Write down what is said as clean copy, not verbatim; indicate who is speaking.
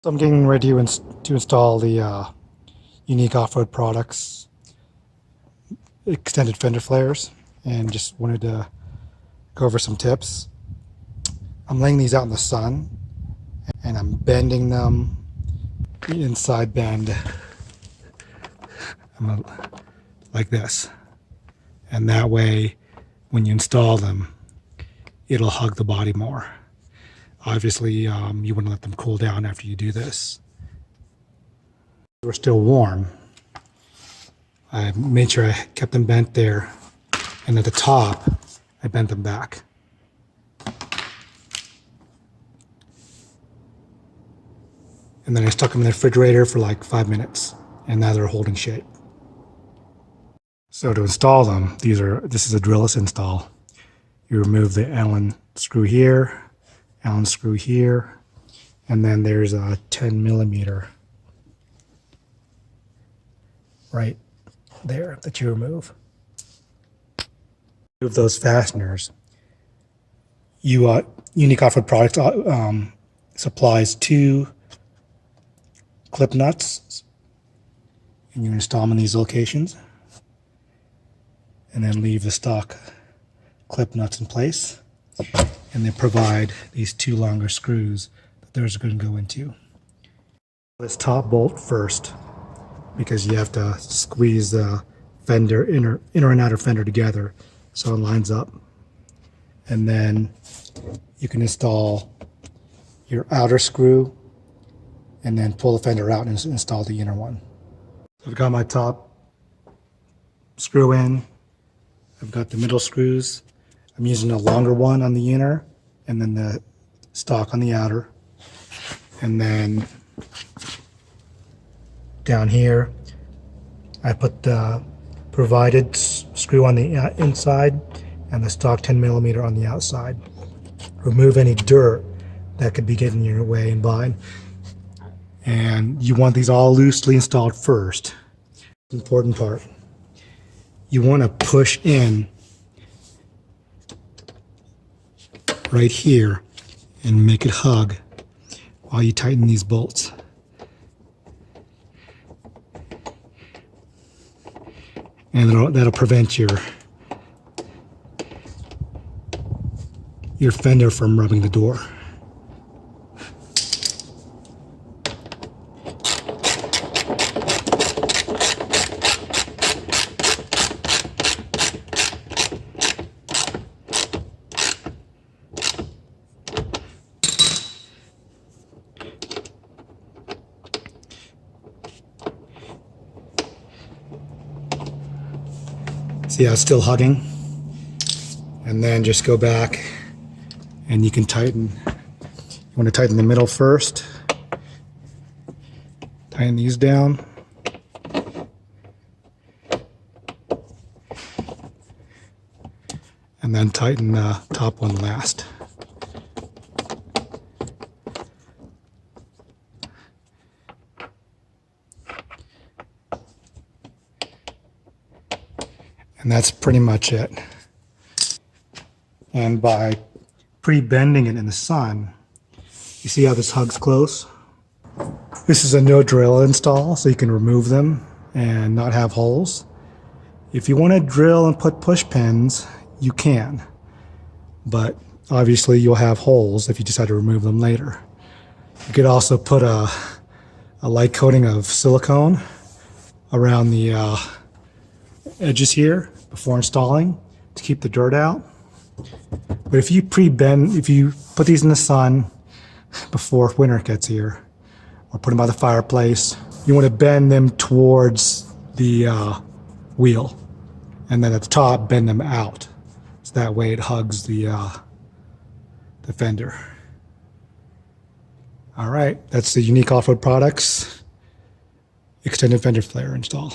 Speaker 1: So I'm getting ready to install the Unique Off-Road Products extended fender flares, and just wanted to go over some tips. I'm laying these out in the sun and I'm bending them, the inside bend like this, and that way when you install them it'll hug the body more. Obviously you want to let them cool down after you do this. They were still warm. I made sure I kept them bent there, and at the top I bent them back. And then I stuck them in the refrigerator for like 5 minutes, and now they're holding shape. So to install them, this is a drillless install. You remove the Allen screw here, Allen screw here, and then there's a 10 millimeter right there that you remove. Remove those fasteners. Unique Off-Road Products supplies 2 clip nuts, and you install them in these locations, and then leave the stock clip nuts in place, and they provide these 2 longer screws that those are going to go into. This top bolt first, because you have to squeeze the fender, inner and outer fender together so it lines up. And then you can install your outer screw and then pull the fender out and install the inner one. I've got my top screw in. I've got the middle screws. I'm using a longer one on the inner and then the stock on the outer. And then down here I put the provided screw on the inside and the stock 10 millimeter on the outside. Remove any dirt that could be getting in your way and bind. And you want these all loosely installed first. Important part. You want to push in right here and make it hug while you tighten these bolts. And that'll prevent your fender from rubbing the door. See how it's still hugging? And then just go back and you can tighten. You want to tighten the middle first. Tighten these down. And then tighten the top one last. And that's pretty much it. And by pre-bending it in the sun, you see how this hugs close? This is a no drill install, so you can remove them and not have holes. If you want to drill and put push pins, you can. But obviously you'll have holes if you decide to remove them later. You could also put a light coating of silicone around the edges here before installing to keep the dirt out. But if you if you put these in the sun before winter gets here, or put them by the fireplace, you want to bend them towards the wheel, and then at the top bend them out, so that way it hugs the fender. All right, that's the Unique Off-Road Products extended fender flare install.